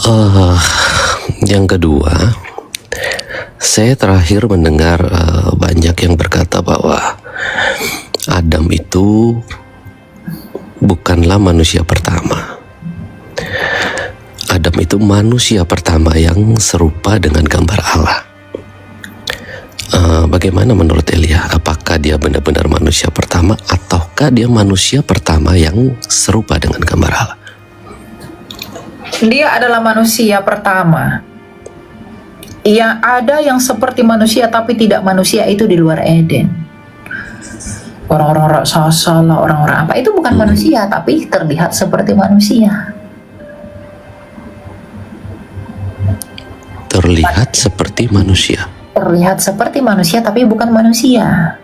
Eh, yang kedua, saya terakhir mendengar banyak yang berkata bahwa Adam itu bukanlah manusia pertama. Adam itu manusia pertama yang serupa dengan gambar Allah. Bagaimana menurut Elia? Apakah dia benar-benar manusia pertama, ataukah dia manusia pertama yang serupa dengan gambar Allah? Dia adalah manusia pertama. Yang ada yang seperti manusia tapi tidak manusia itu di luar Eden. Orang-orang raksasa lah, orang-orang apa itu bukan manusia tapi terlihat seperti manusia. Terlihat seperti manusia. Terlihat seperti manusia tapi bukan manusia.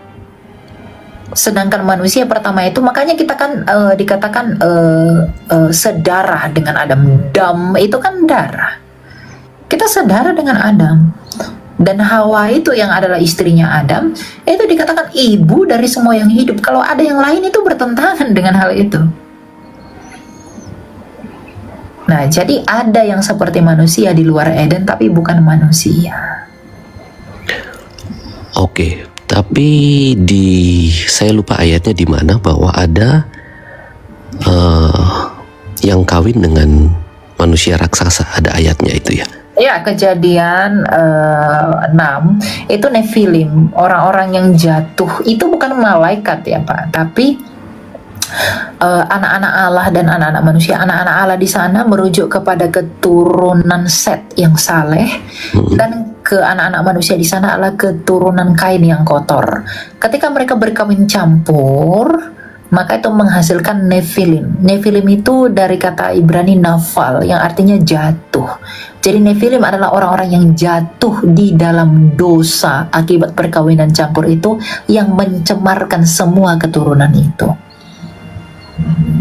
Sedangkan manusia pertama itu, makanya kita kan dikatakan sedarah dengan Adam. Dam itu kan darah. Kita sedarah dengan Adam. Dan Hawa itu yang adalah istrinya Adam, itu dikatakan ibu dari semua yang hidup. Kalau ada yang lain itu bertentangan dengan hal itu. Nah, jadi ada yang seperti manusia di luar Eden tapi bukan manusia. Oke, tapi saya lupa ayatnya di mana bahwa ada yang kawin dengan manusia raksasa. Ada ayatnya itu ya? Ya, Kejadian 6 itu Nephilim, orang-orang yang jatuh. Itu bukan malaikat ya Pak, tapi anak-anak Allah dan anak-anak manusia. Anak-anak Allah di sana merujuk kepada keturunan Set yang saleh, dan ke anak-anak manusia di sana adalah keturunan Kain yang kotor. Ketika mereka berkawin campur, maka itu menghasilkan Nephilim. Nephilim itu dari kata Ibrani nafal yang artinya jatuh. Jadi Nephilim adalah orang-orang yang jatuh di dalam dosa akibat perkawinan campur itu, yang mencemarkan semua keturunan itu.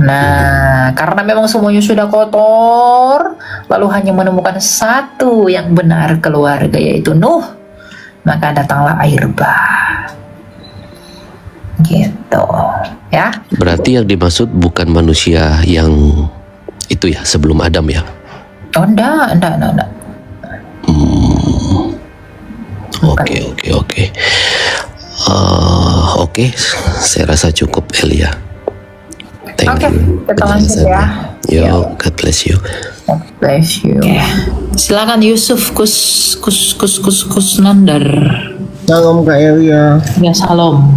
Nah, karena memang semuanya sudah kotor, lalu hanya menemukan satu yang benar keluarga, yaitu Nuh, maka datanglah air bah. Gitu, ya. Berarti yang dimaksud bukan manusia yang itu ya, sebelum Adam ya? Oh, enggak. Oke, saya rasa cukup Elia. Thank you. Kita lanjut ya. Yo, God bless you. God bless you. Silakan Yusuf Kusnandar. Salam Kak Elia. Ya, salam.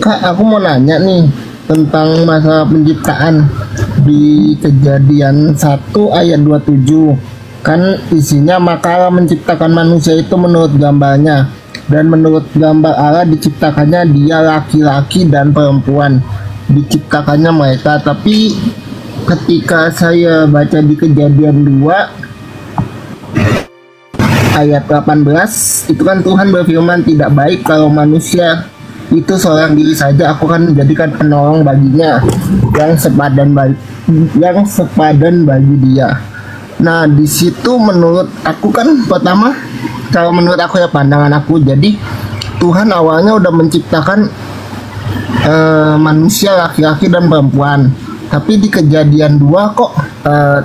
Kak, aku mau nanya nih tentang masa penciptaan di Kejadian 1 ayat 27. Kan isinya, maka Allah menciptakan manusia itu menurut gambarnya, dan menurut gambar Allah diciptakannya dia laki-laki dan perempuan. Diciptakannya mereka. Tapi ketika saya baca di Kejadian 2 ayat 18, itu kan Tuhan berfirman, tidak baik kalau manusia itu seorang diri saja, aku akan menjadikan penolong baginya yang sepadan bagi dia. Nah, di situ menurut aku kan, pertama, kalau menurut aku ya, pandangan aku, jadi Tuhan awalnya udah menciptakan manusia laki-laki dan perempuan, tapi di Kejadian 2 kok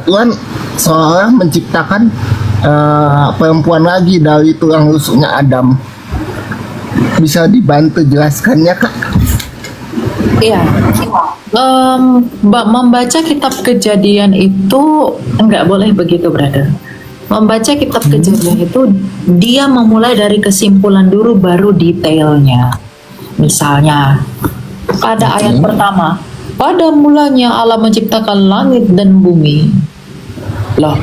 Tuhan seolah menciptakan perempuan lagi dari tulang rusuknya Adam. Bisa dibantu jelaskannya Kak? Iya. Membaca kitab Kejadian itu enggak boleh begitu, brother. Membaca kitab Kejadian itu dia memulai dari kesimpulan dulu baru detailnya. Misalnya pada ayat pertama, pada mulanya Allah menciptakan langit dan bumi. Loh,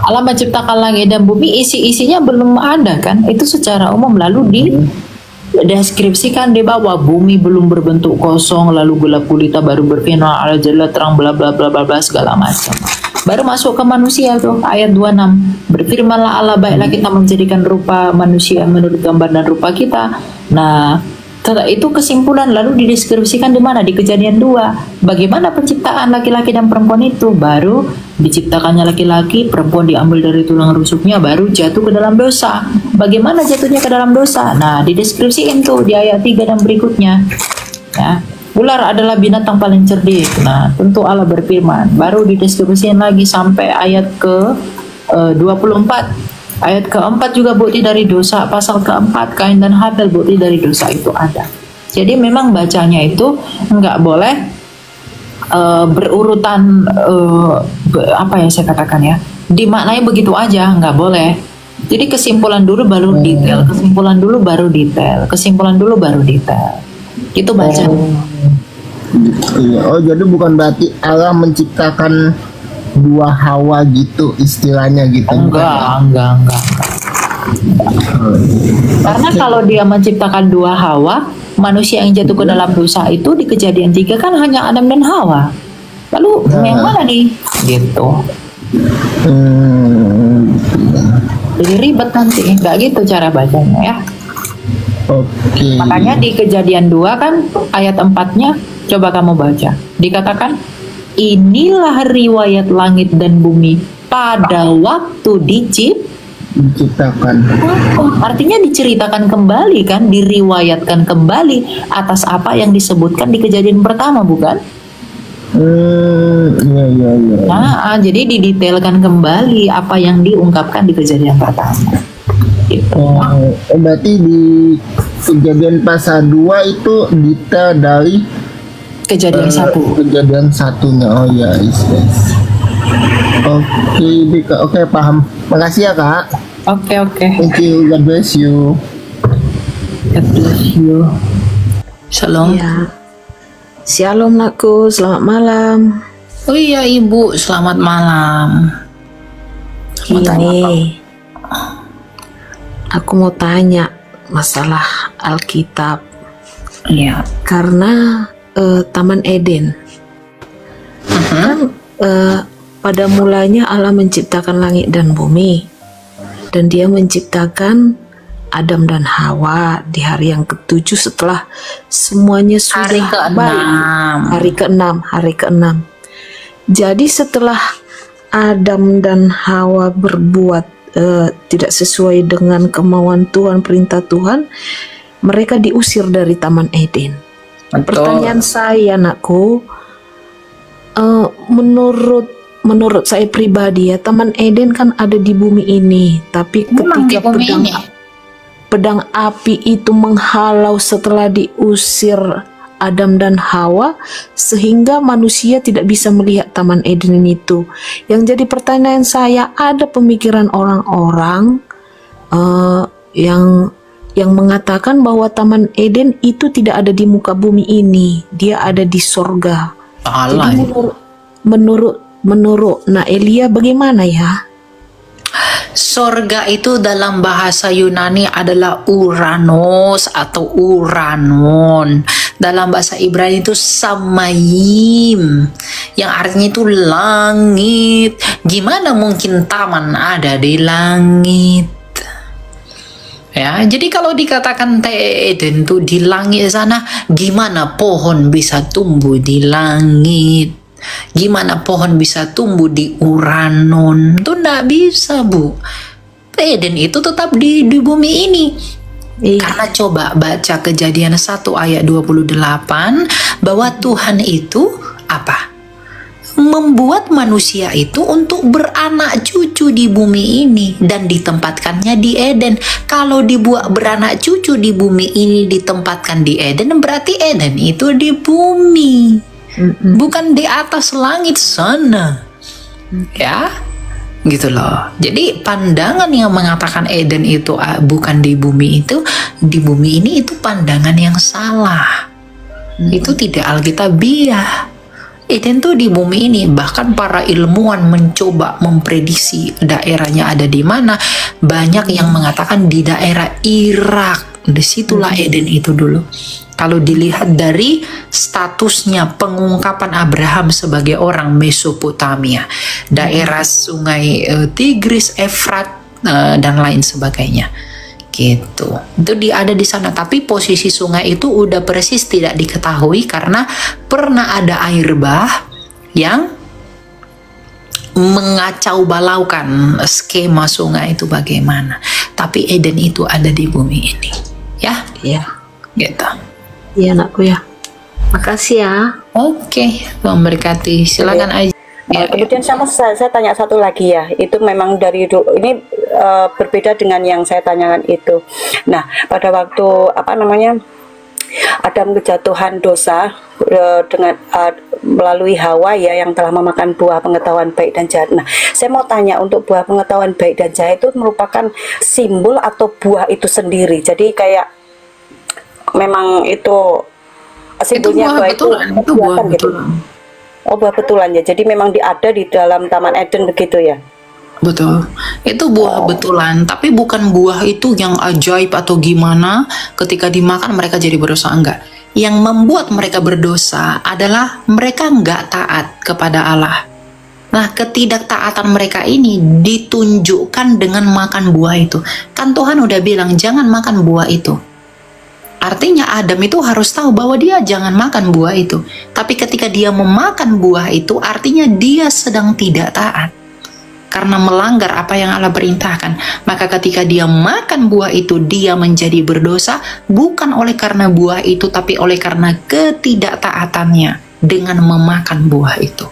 Allah menciptakan langit dan bumi, isi-isinya belum ada kan? Itu secara umum. Lalu deskripsikan di bawah, bumi belum berbentuk kosong, lalu gelap gulita baru berfirman, Allah jalla terang bla bla bla bla bla segala macam. Baru masuk ke manusia tuh, ayat 26. Berfirmanlah Allah, baiklah kita menjadikan rupa manusia menurut gambar dan rupa kita. Nah, itu kesimpulan, lalu dideskripsikan di mana? Di Kejadian 2. Bagaimana penciptaan laki-laki dan perempuan itu? Baru diciptakannya laki-laki, perempuan diambil dari tulang rusuknya, baru jatuh ke dalam dosa. Bagaimana jatuhnya ke dalam dosa? Nah, dideskripsiin tuh di ayat 3 dan berikutnya. Ya. Ular adalah binatang paling cerdik. Nah, tentu Allah berfirman. Baru dideskripsiin lagi sampai ayat ke 24 ayat keempat juga bukti dari dosa, pasal keempat Kain dan Habel bukti dari dosa itu ada. Jadi memang bacanya itu nggak boleh berurutan apa ya saya katakan ya, dimaknai begitu aja, nggak boleh. Jadi kesimpulan dulu baru detail, kesimpulan dulu baru detail, kesimpulan dulu baru detail. Itu baca. Iya. Oh, jadi bukan berarti Allah menciptakan dua Hawa gitu istilahnya gitu. Enggak. Karena kalau dia menciptakan dua Hawa, manusia yang jatuh ke dalam dosa itu di Kejadian 3 kan hanya Adam dan Hawa. Lalu yang mana nih? Gitu. Jadi ribet nanti, nggak gitu cara bacanya ya. Oke. Makanya di Kejadian 2 kan ayat 4-nya coba kamu baca. Dikatakan inilah riwayat langit dan bumi pada waktu diciptakan. Artinya diceritakan kembali kan, diriwayatkan kembali atas apa yang disebutkan di Kejadian pertama, bukan? Iya. Nah, jadi didetailkan kembali apa yang diungkapkan di Kejadian pertama. Gitu. Berarti di Kejadian pasal 2 itu detail dari Kejadian 1. Kejadian 1-nya. Oh ya, yes. Oke, Bika. Oke, paham. Makasih ya, Kak. Oke. Thank you. God bless you. God bless you. Shalom. Ya. Shalom nakku, selamat malam. Oh iya Ibu, selamat malam. Ini aku mau tanya masalah Alkitab. Iya. Karena Taman Eden kan pada mulanya Allah menciptakan langit dan bumi, dan Dia menciptakan Adam dan Hawa di hari yang ke-7 setelah semuanya sudah baik. Hari ke-6. Jadi setelah Adam dan Hawa berbuat tidak sesuai dengan kemauan Tuhan, perintah Tuhan, mereka diusir dari Taman Eden. Betul. Pertanyaan saya, anakku, menurut saya pribadi ya, Taman Eden kan ada di bumi ini, tapi ketika pedang api itu menghalau setelah diusir Adam dan Hawa, sehingga manusia tidak bisa melihat Taman Eden itu. Yang jadi pertanyaan saya, ada pemikiran orang-orang yang mengatakan bahwa Taman Eden itu tidak ada di muka bumi ini, dia ada di sorga. Jadi menurut Elia bagaimana ya? Sorga itu dalam bahasa Yunani adalah Uranos atau Uranon. Dalam bahasa Ibrani itu Samayim, yang artinya itu langit. Gimana mungkin taman ada di langit? Ya, jadi kalau dikatakan Eden itu di langit sana, gimana pohon bisa tumbuh di langit? Gimana pohon bisa tumbuh di Uranon? Itu enggak bisa, Bu. Eden itu tetap di bumi ini. Karena coba baca Kejadian 1 ayat 28 bahwa Tuhan itu apa? Membuat manusia itu untuk beranak cucu di bumi ini dan ditempatkannya di Eden. Kalau dibuat beranak cucu di bumi ini ditempatkan di Eden, berarti Eden itu di bumi. Bukan di atas langit sana. Ya, gitu loh. Jadi pandangan yang mengatakan Eden itu bukan di bumi itu, di bumi ini itu pandangan yang salah. Itu tidak alkitabiah. Eden tuh di bumi ini. Bahkan para ilmuwan mencoba memprediksi daerahnya ada di mana. Banyak yang mengatakan di daerah Irak. Disitulah Eden itu dulu. Kalau dilihat dari statusnya pengungkapan Abraham sebagai orang Mesopotamia, daerah sungai Tigris, Efrat, dan lain sebagainya, gitu. Itu dia ada di sana. Tapi posisi sungai itu udah persis tidak diketahui karena pernah ada air bah yang mengacau balaukan skema sungai itu bagaimana. Tapi Eden itu ada di bumi ini, ya, gitu. Iya anakku ya. Makasih ya. Oke, memberkati. Silakan aja. Ya, Kemudian saya tanya satu lagi ya, itu memang dari dulu ini berbeda dengan yang saya tanyakan itu. Nah, pada waktu apa namanya Adam kejatuhan dosa dengan melalui Hawa ya yang telah memakan buah pengetahuan baik dan jahat. Nah, saya mau tanya untuk buah pengetahuan baik dan jahat itu merupakan simbol atau buah itu sendiri. Jadi kayak memang itu simbolnya buah buah betulan, itu buah kelihatan gitu. betulan. Oh, buah betulan ya. Jadi memang ada di dalam Taman Eden begitu ya. Betul, itu buah betulan, tapi bukan buah itu yang ajaib atau gimana. Ketika dimakan mereka jadi berdosa, enggak. Yang membuat mereka berdosa adalah mereka enggak taat kepada Allah. Nah, ketidaktaatan mereka ini ditunjukkan dengan makan buah itu. Kan Tuhan udah bilang jangan makan buah itu. Artinya Adam itu harus tahu bahwa dia jangan makan buah itu. Tapi ketika dia memakan buah itu, artinya dia sedang tidak taat. Karena melanggar apa yang Allah perintahkan. Maka ketika dia makan buah itu, dia menjadi berdosa. Bukan oleh karena buah itu, tapi oleh karena ketidaktaatannya dengan memakan buah itu.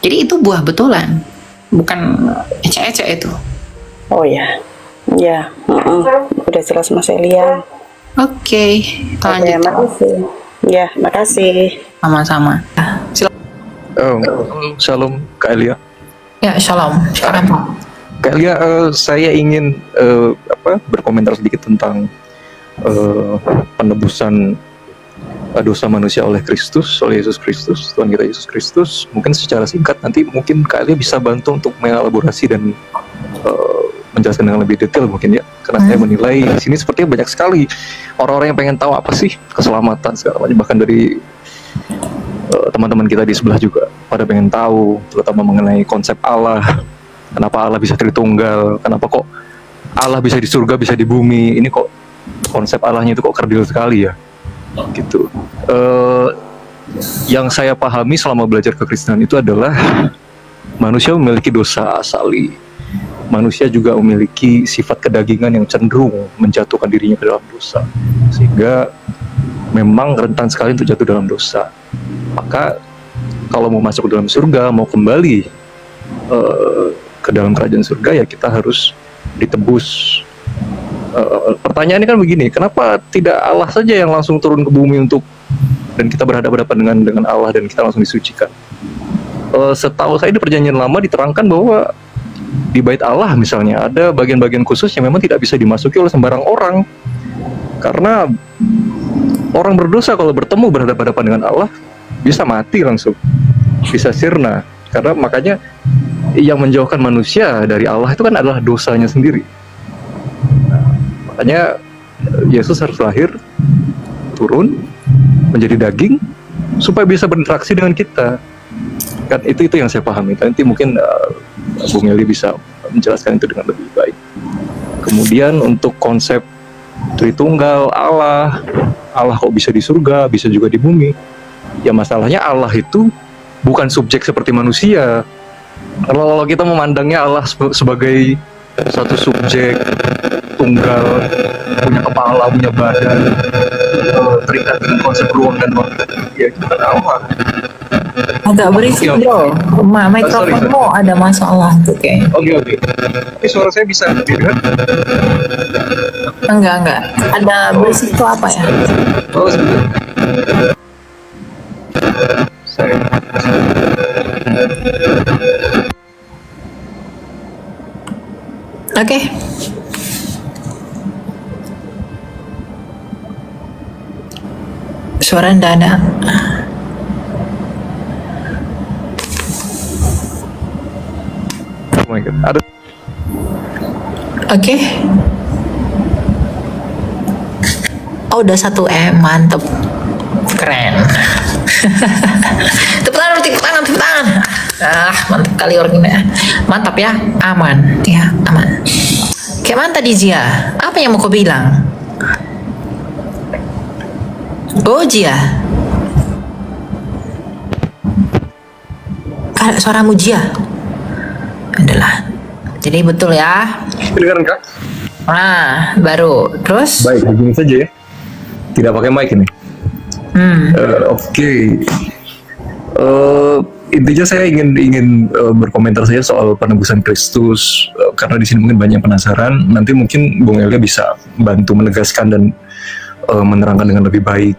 Jadi itu buah betulan. Bukan ecek-ecek itu. Oh ya. Ya, udah jelas Mas Elia. Oke, lanjut. Makasih. Ya, makasih. Sama-sama. Shalom Kak Elia. Ya, shalom. Sekarang Pak. Kak Elia, saya ingin berkomentar sedikit tentang penebusan dosa manusia oleh Kristus, oleh Yesus Kristus, Tuhan kita Yesus Kristus. Mungkin secara singkat nanti mungkin Kak Elia bisa bantu untuk mengelaborasi dan menjelaskan dengan lebih detail mungkin ya, karena saya menilai di sini sepertinya banyak sekali orang-orang yang pengen tahu apa sih keselamatan segala macam, bahkan dari teman-teman kita di sebelah juga pada pengen tahu, terutama mengenai konsep Allah, kenapa Allah bisa Tritunggal, kenapa kok Allah bisa di surga bisa di bumi, ini kok konsep Allahnya itu kok kerdil sekali ya, gitu. Yang saya pahami selama belajar kekristenan itu adalah manusia memiliki dosa asali. Manusia juga memiliki sifat kedagingan yang cenderung menjatuhkan dirinya ke dalam dosa, sehingga memang rentan sekali untuk jatuh dalam dosa. Maka kalau mau masuk ke dalam surga, mau kembali ke dalam kerajaan surga, ya kita harus ditebus. Pertanyaannya kan begini, kenapa tidak Allah saja yang langsung turun ke bumi untuk dan kita berhadapan-hadapan dengan Allah dan kita langsung disucikan? Setahu saya di Perjanjian Lama diterangkan bahwa di bait Allah misalnya ada bagian-bagian khusus yang memang tidak bisa dimasuki oleh sembarang orang, karena orang berdosa kalau bertemu berhadapan-hadapan dengan Allah bisa mati langsung, bisa sirna. Karena makanya yang menjauhkan manusia dari Allah itu kan adalah dosanya sendiri. Makanya Yesus harus lahir, turun, menjadi daging supaya bisa berinteraksi dengan kita. Kan itu yang saya pahami. Nanti mungkin Bu Meli bisa menjelaskan itu dengan lebih baik. Kemudian untuk konsep Tritunggal Allah kok bisa di surga, bisa juga di bumi. Ya masalahnya Allah itu bukan subjek seperti manusia. Kalau kita memandangnya Allah sebagai satu subjek tunggal, punya kepala, punya badan, terikat dengan konsep ruang dan waktu, ya itu kan Allah. Agak berisik bro, mikrofonmu ada masalah tuh kayaknya. Oke. Tapi suara saya bisa didengar? Enggak. Ada berisik itu apa ya? Oh sebentar. Oke. Suara ndak ada. Oh my God. Ada. Oke. Oh udah 1M, mantep, keren. Tepuk tangan. Mantap kali orang ini. Mantap ya, aman. Ya, aman. Kayak mana tadi Zia? Apa yang mau kau bilang? Oh Zia. Ada suaramu Zia. Adalah. Jadi betul ya. Kedengaran Kak? Nah, baru. Terus? Baik, begini saja ya. Tidak pakai mic ini. Oke. intinya saya ingin berkomentar saja soal penebusan Kristus, karena di sini mungkin banyak yang penasaran. Nanti mungkin Bung Elia bisa bantu menegaskan dan menerangkan dengan lebih baik.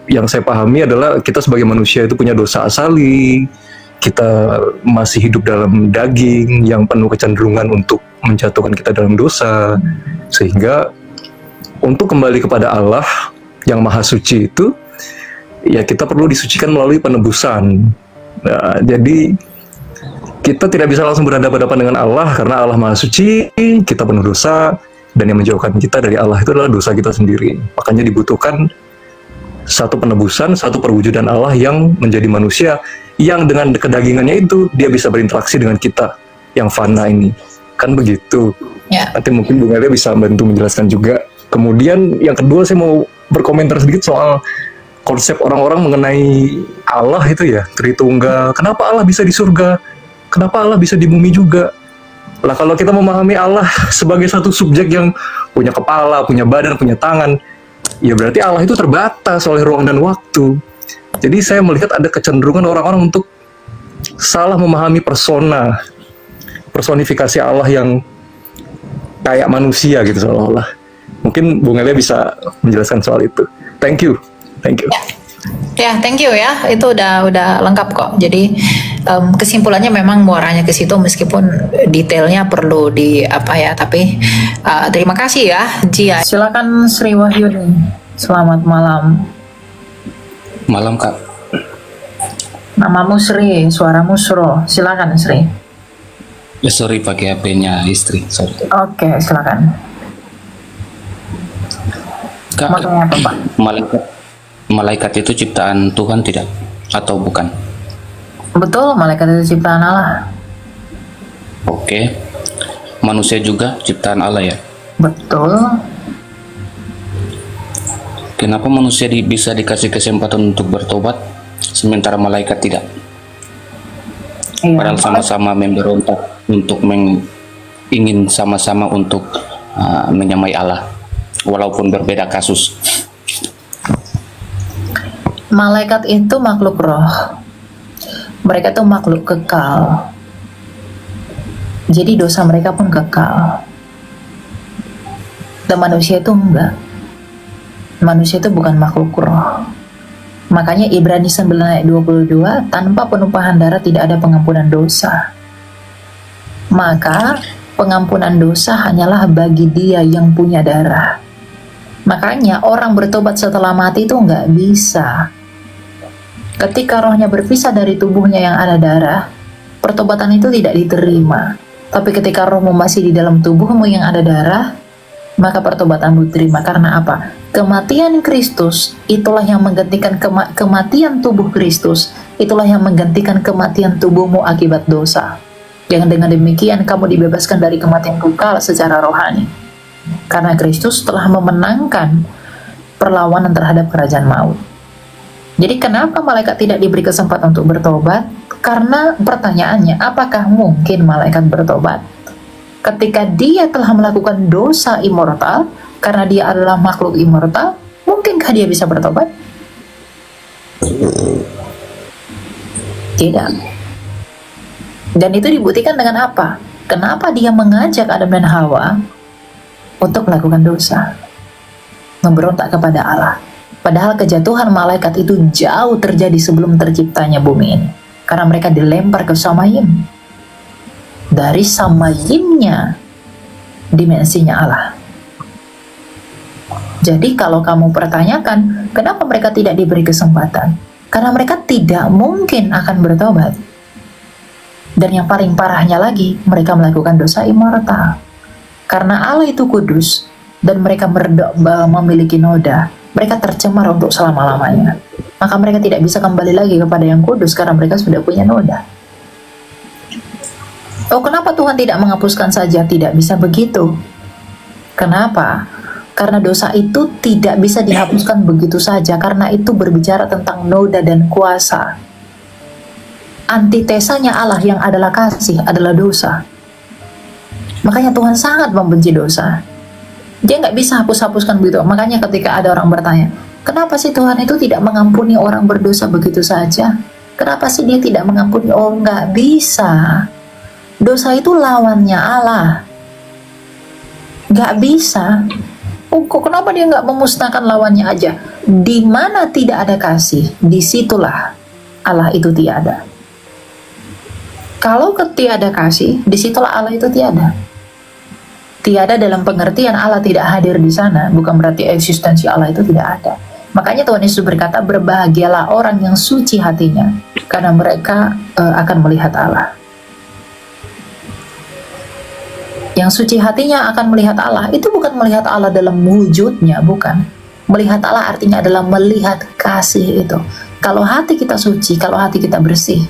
Yang saya pahami adalah kita sebagai manusia itu punya dosa asali. Kita masih hidup dalam daging yang penuh kecenderungan untuk menjatuhkan kita dalam dosa, sehingga untuk kembali kepada Allah yang Maha Suci itu, ya kita perlu disucikan melalui penebusan. Nah, jadi kita tidak bisa langsung berhadapan-hadapan dengan Allah karena Allah Maha Suci, kita penuh dosa, dan yang menjauhkan kita dari Allah itu adalah dosa kita sendiri. Makanya dibutuhkan satu penebusan, satu perwujudan Allah yang menjadi manusia, yang dengan kedagingannya itu dia bisa berinteraksi dengan kita yang fana ini. Kan begitu. Ya. Nanti mungkin Bung Elia bisa bantu menjelaskan juga. Kemudian yang kedua, saya mau berkomentar sedikit soal konsep orang-orang mengenai Allah itu ya, Tritunggal. Kenapa Allah bisa di surga? Kenapa Allah bisa di bumi juga? Lah kalau kita memahami Allah sebagai satu subjek yang punya kepala, punya badan, punya tangan, ya berarti Allah itu terbatas oleh ruang dan waktu. Jadi saya melihat ada kecenderungan orang-orang untuk salah memahami personifikasi Allah yang kayak manusia gitu seolah-olah. Mungkin Bung Elia bisa menjelaskan soal itu. Thank you. Ya, thank you ya. Itu udah lengkap kok. Jadi kesimpulannya memang muaranya ke situ, meskipun detailnya perlu tapi terima kasih ya, Jia. Silakan Sri Wahyuni. Selamat malam. Malam Kak. Namamu Sri, suaramu Sro. Silakan Sri. Ya sorry, pakai HP-nya istri. Sorry. Oke, silakan. Kak, Makanya apa, Pak? malaikat itu ciptaan Tuhan tidak? Atau bukan? Betul, malaikat itu ciptaan Allah. Oke. Manusia juga ciptaan Allah ya? Betul. Kenapa manusia bisa dikasih kesempatan untuk bertobat, sementara malaikat tidak? Iya. Padahal sama-sama memberontak untuk ingin sama-sama untuk menyamai Allah, walaupun berbeda kasus. Malaikat itu makhluk roh. Mereka itu makhluk kekal. Jadi dosa mereka pun kekal. Dan manusia itu enggak. Manusia itu bukan makhluk roh. Makanya Ibrani 9 ayat 22, tanpa penumpahan darah tidak ada pengampunan dosa. Maka pengampunan dosa hanyalah bagi dia yang punya darah. Makanya orang bertobat setelah mati itu nggak bisa. Ketika rohnya berpisah dari tubuhnya yang ada darah, pertobatan itu tidak diterima. Tapi ketika rohmu masih di dalam tubuhmu yang ada darah, maka pertobatanmu diterima. Karena apa? Kematian Kristus itulah yang menggantikan kematian tubuh Kristus, itulah yang menggantikan kematian tubuhmu akibat dosa. Yang dengan demikian kamu dibebaskan dari kematian kekal secara rohani. Karena Kristus telah memenangkan perlawanan terhadap kerajaan maut. Jadi kenapa malaikat tidak diberi kesempatan untuk bertobat? Karena pertanyaannya, apakah mungkin malaikat bertobat ketika dia telah melakukan dosa immortal? Karena dia adalah makhluk immortal, mungkinkah dia bisa bertobat? Tidak. Dan itu dibuktikan dengan apa? Kenapa dia mengajak Adam dan Hawa untuk melakukan dosa, memberontak kepada Allah? Padahal kejatuhan malaikat itu jauh terjadi sebelum terciptanya bumi ini. Karena mereka dilempar ke Samayim. Dari Samayimnya dimensinya Allah. Jadi kalau kamu pertanyakan, kenapa mereka tidak diberi kesempatan? Karena mereka tidak mungkin akan bertobat. Dan yang paling parahnya lagi, mereka melakukan dosa immortal. Karena Allah itu kudus, dan mereka memiliki noda, mereka tercemar untuk selama-lamanya. Maka mereka tidak bisa kembali lagi kepada yang kudus, karena mereka sudah punya noda. Oh, kenapa Tuhan tidak menghapuskan saja? Tidak bisa begitu. Kenapa? Karena dosa itu tidak bisa dihapuskan begitu saja, karena itu berbicara tentang noda dan kuasa. Antitesanya Allah yang adalah kasih adalah dosa. Makanya Tuhan sangat membenci dosa. Dia nggak bisa hapus-hapuskan begitu. Makanya ketika ada orang bertanya, kenapa sih Tuhan itu tidak mengampuni orang berdosa begitu saja? Kenapa sih dia tidak mengampuni? Oh, nggak bisa. Dosa itu lawannya Allah. Nggak bisa. Oh, kok kenapa dia nggak memusnahkan lawannya aja? Di mana tidak ada kasih, disitulah Allah itu tiada. Kalau tiada kasih, disitulah Allah itu tiada. Tiada dalam pengertian Allah tidak hadir di sana, bukan berarti eksistensi Allah itu tidak ada. Makanya Tuhan Yesus berkata, berbahagialah orang yang suci hatinya, karena mereka akan melihat Allah. Yang suci hatinya akan melihat Allah, itu bukan melihat Allah dalam wujudnya, bukan. Melihat Allah artinya adalah melihat kasih itu. Kalau hati kita suci, kalau hati kita bersih,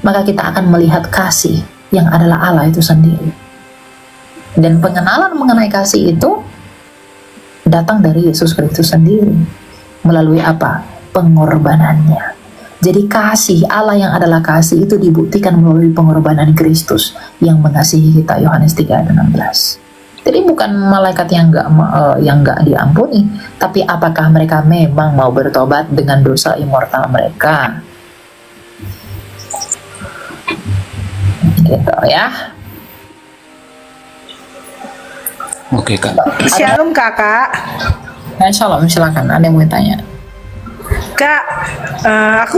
maka kita akan melihat kasih yang adalah Allah itu sendiri. Dan pengenalan mengenai kasih itu datang dari Yesus Kristus sendiri. Melalui apa? Pengorbanannya. Jadi kasih Allah yang adalah kasih itu dibuktikan melalui pengorbanan Kristus yang mengasihi kita, Yohanes 3 ayat 16. Jadi bukan malaikat yang enggak diampuni, tapi apakah mereka memang mau bertobat dengan dosa immortal mereka? Gitu ya. Oke, Kak. Shalom kakak. Shalom, silakan. Ada yang mau tanya? Kak, aku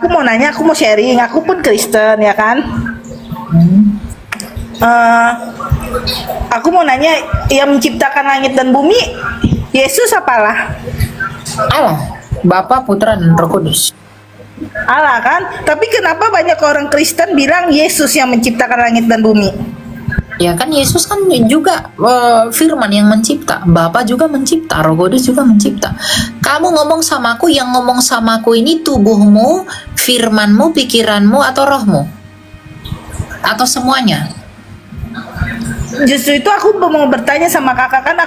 mau nanya, aku mau sharing. Aku pun Kristen ya kan. Aku mau nanya, yang menciptakan langit dan bumi Yesus apalah? Allah, Bapa, Putra, dan Roh Kudus. Allah kan. Tapi kenapa banyak orang Kristen bilang Yesus yang menciptakan langit dan bumi? Ya kan Yesus kan juga firman yang mencipta, Bapa juga mencipta, Roh Kudus juga mencipta. Kamu ngomong samaku, yang ngomong samaku ini tubuhmu, firmanmu, pikiranmu, atau rohmu? Atau semuanya? Justru itu aku mau bertanya sama kakak, kan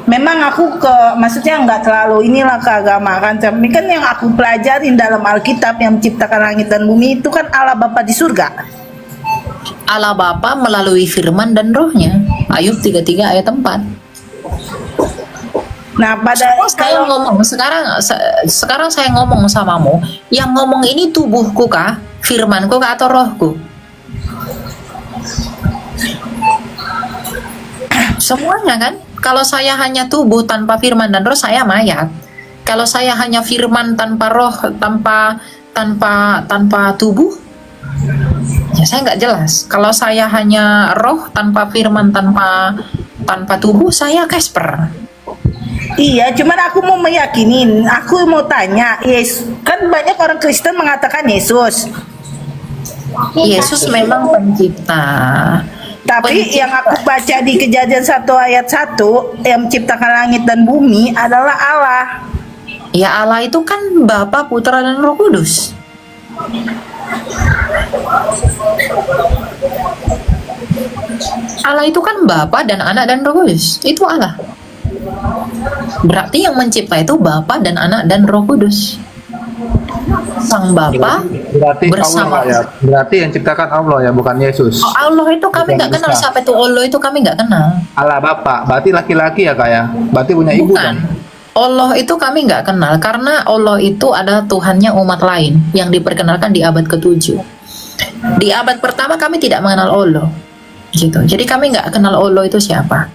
memang aku maksudnya nggak terlalu inilah ke agama kan, tapi kan yang aku pelajarin dalam Alkitab yang menciptakan langit dan bumi itu kan Allah Bapa di surga. Allah Bapa melalui firman dan rohnya. Ayub 33 ayat 4. Nah, sekarang saya ngomong samamu, yang ngomong ini tubuhku kah, firmanku kah, atau rohku? Semuanya kan. Kalau saya hanya tubuh tanpa firman dan roh, saya mayat. Kalau saya hanya firman tanpa roh, tanpa tubuh, ya saya nggak jelas. Kalau saya hanya roh tanpa firman, tanpa tubuh, saya Casper. Iya, cuman aku mau meyakinin, aku mau tanya, kan banyak orang Kristen mengatakan Yesus memang pencipta. Tapi yang aku baca di Kejadian 1 ayat 1, yang menciptakan langit dan bumi adalah Allah. Ya Allah itu kan Bapa, Putra, dan Roh Kudus. Allah itu kan Bapa dan Anak dan Roh Kudus. Itu Allah. Berarti yang mencipta itu Bapa dan Anak dan Roh Kudus. Sang Bapa bersama Allah ya. Berarti yang ciptakan Allah ya, bukan Yesus. Oh, Allah itu kami nggak kenal. Siapa itu Allah itu kami nggak kenal. Allah Bapa, berarti laki-laki ya Kak ya. Berarti punya ibu kan? Allah itu kami nggak kenal, karena Allah itu adalah Tuhannya umat lain yang diperkenalkan di abad ke-7. Di abad pertama kami tidak mengenal Allah, gitu. Jadi kami nggak kenal Allah itu siapa,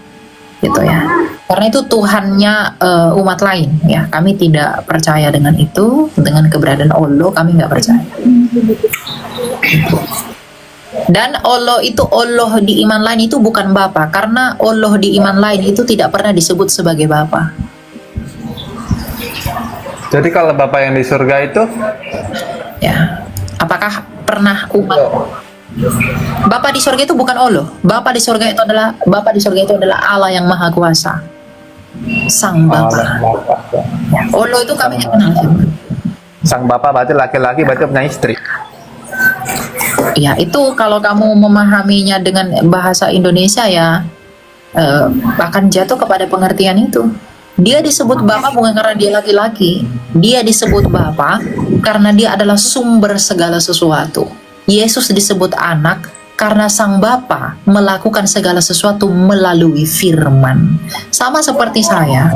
gitu ya. Karena itu Tuhannya umat lain, ya. Kami tidak percaya dengan itu, dengan keberadaan Allah kami nggak percaya. Dan Allah itu, Allah di iman lain itu bukan Bapa, karena Allah di iman lain itu tidak pernah disebut sebagai Bapa. Jadi kalau Bapa yang di surga itu, ya, apakah pernah umat Bapa di surga itu bukan Allah. Bapa di surga itu adalah Allah yang Maha Kuasa, Sang Bapa. Ya, Allah itu kami nggak kenal. Sang Bapa berarti laki-laki, berarti punya istri. Ya, itu kalau kamu memahaminya dengan bahasa Indonesia ya akan jatuh kepada pengertian itu. Dia disebut Bapa bukan karena dia laki-laki. Dia disebut Bapa karena dia adalah sumber segala sesuatu. Yesus disebut anak karena Sang Bapa melakukan segala sesuatu melalui firman. Sama seperti saya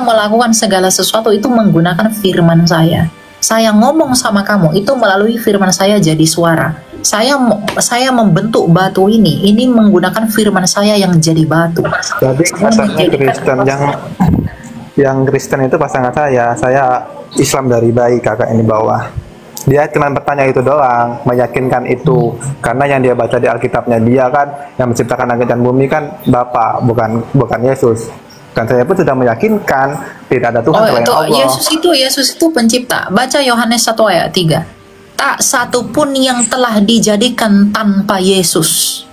melakukan segala sesuatu itu menggunakan firman saya. Saya ngomong sama kamu itu melalui firman saya jadi suara. Saya membentuk batu ini menggunakan firman saya yang jadi batu. Jadi pasangan Kristen yang Kristen itu pasangan saya Islam dari bayi, kakak ini bawah. Dia cuma bertanya itu doang, meyakinkan itu, karena yang dia baca di Alkitabnya dia kan yang menciptakan langit dan bumi kan Bapa, bukan Yesus. Dan saya pun sudah meyakinkan tidak ada Tuhan selain Allah. Yesus itu pencipta. Baca Yohanes 1 ayat 3. Tak satu pun yang telah dijadikan tanpa Yesus.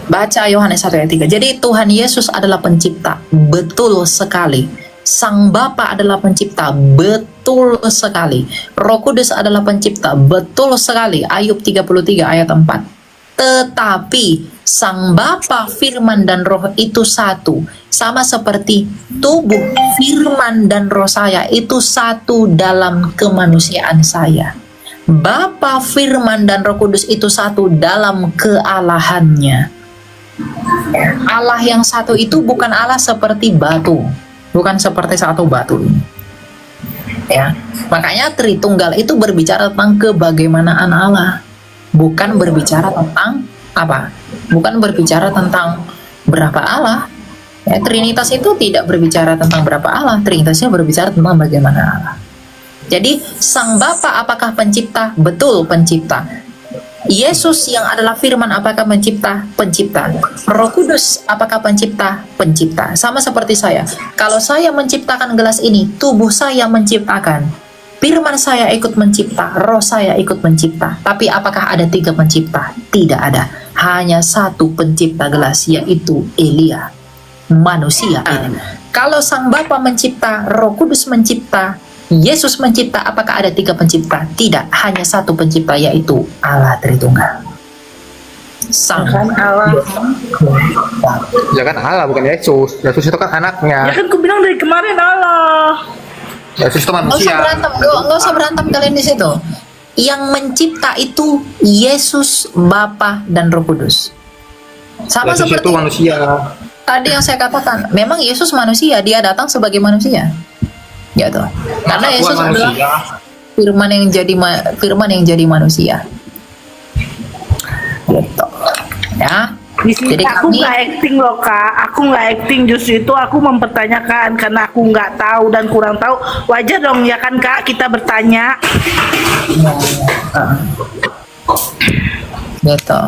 Baca Yohanes 1 ayat 3. Jadi Tuhan Yesus adalah pencipta, betul sekali. Sang Bapa adalah pencipta, betul sekali. Roh Kudus adalah pencipta, betul sekali. Ayub 33 ayat 4. Tetapi Sang Bapa, Firman, dan Roh itu satu. Sama seperti tubuh, firman, dan roh saya itu satu dalam kemanusiaan saya. Bapa, Firman, dan Roh Kudus itu satu dalam kealahannya. Allah yang satu itu bukan Allah seperti batu, bukan seperti satu batu ini. Ya, makanya Tritunggal itu berbicara tentang kebagaimanaan Allah, bukan berbicara tentang apa? Bukan berbicara tentang berapa Allah. Ya, Trinitas itu tidak berbicara tentang berapa Allah, Trinitasnya berbicara tentang bagaimana Allah. Jadi Sang Bapa apakah pencipta? Betul, pencipta. Yesus yang adalah firman apakah pencipta? Pencipta. Roh Kudus apakah pencipta? Pencipta. Sama seperti saya. Kalau saya menciptakan gelas ini, tubuh saya menciptakan. Firman saya ikut mencipta, roh saya ikut mencipta. Tapi apakah ada 3 pencipta? Tidak ada. Hanya satu pencipta gelas, yaitu Elia, manusia ini. Kalau Sang Bapa mencipta, Roh Kudus mencipta, Yesus mencipta, apakah ada 3 pencipta? Tidak, hanya satu pencipta, yaitu Allah Tritunggal. Sang Allah. Ya kan Allah, bukan Yesus. Yesus itu kan anaknya. Ya kan aku bilang dari kemarin Allah. Yesus itu manusia. Nggak usah berantem kalian di situ. Yang mencipta itu Yesus, Bapa, dan Roh Kudus. Sama Yesus seperti itu manusia. tadi yang saya katakan, memang Yesus manusia, dia datang sebagai manusia. Ya tuh. Karena Yesus adalah firman yang jadi manusia. Gitu. Ya. Di sini Jadi aku nggak acting loh Kak, aku nggak acting, justru itu aku mempertanyakan karena aku nggak tahu dan kurang tahu. Wajar dong ya kan Kak kita bertanya. Gitu.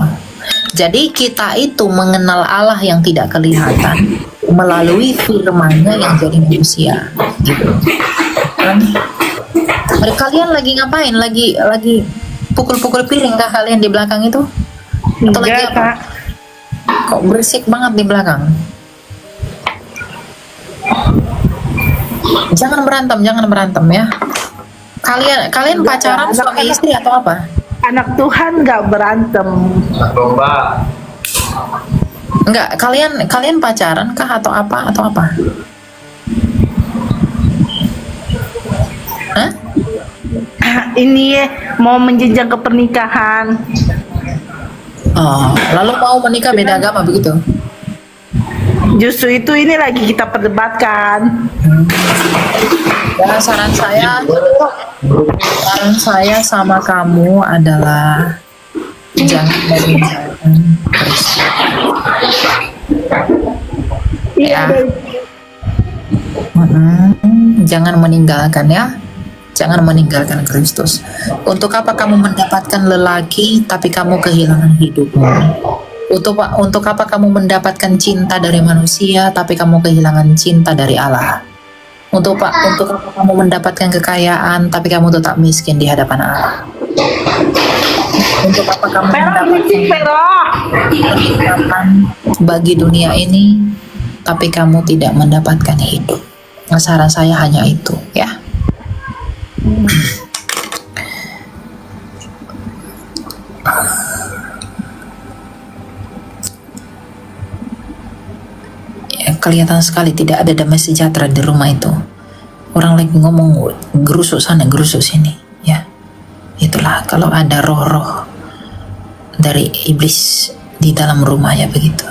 Jadi kita itu mengenal Allah yang tidak kelihatan melalui firman-Nya yang jadi manusia. Gitu. Kalian lagi ngapain? Lagi pukul-pukul piring kah kalian di belakang itu? Atau lagi apa? Kak. Kok berisik banget di belakang? Jangan berantem ya. Kalian pacaran suami istri atau apa? Anak Tuhan nggak berantem. Enggak, kalian pacaran kah atau apa? Hah? Ini mau menjenjang ke pernikahan. Oh, lalu mau menikah beda agama begitu? Justru itu ini lagi kita perdebatkan. Ya, saran saya sama kamu adalah jangan meninggalkan Kristus. Ya. Jangan meninggalkan ya. Jangan meninggalkan Kristus. Untuk apa kamu mendapatkan lelaki tapi kamu kehilangan hidupmu? Untuk apa kamu mendapatkan cinta dari manusia tapi kamu kehilangan cinta dari Allah? Untuk apa kamu mendapatkan kekayaan tapi kamu tetap miskin di hadapan Allah? Untuk apa kamu mendapatkan kenikmatan bagi dunia ini tapi kamu tidak mendapatkan hidup? Saran saya hanya itu ya. Ya, kelihatan sekali tidak ada damai sejahtera di rumah itu. Orang lagi ngomong gerusuk sana gerusuk sini ya. Itulah kalau ada roh-roh dari iblis di dalam rumah ya begitu.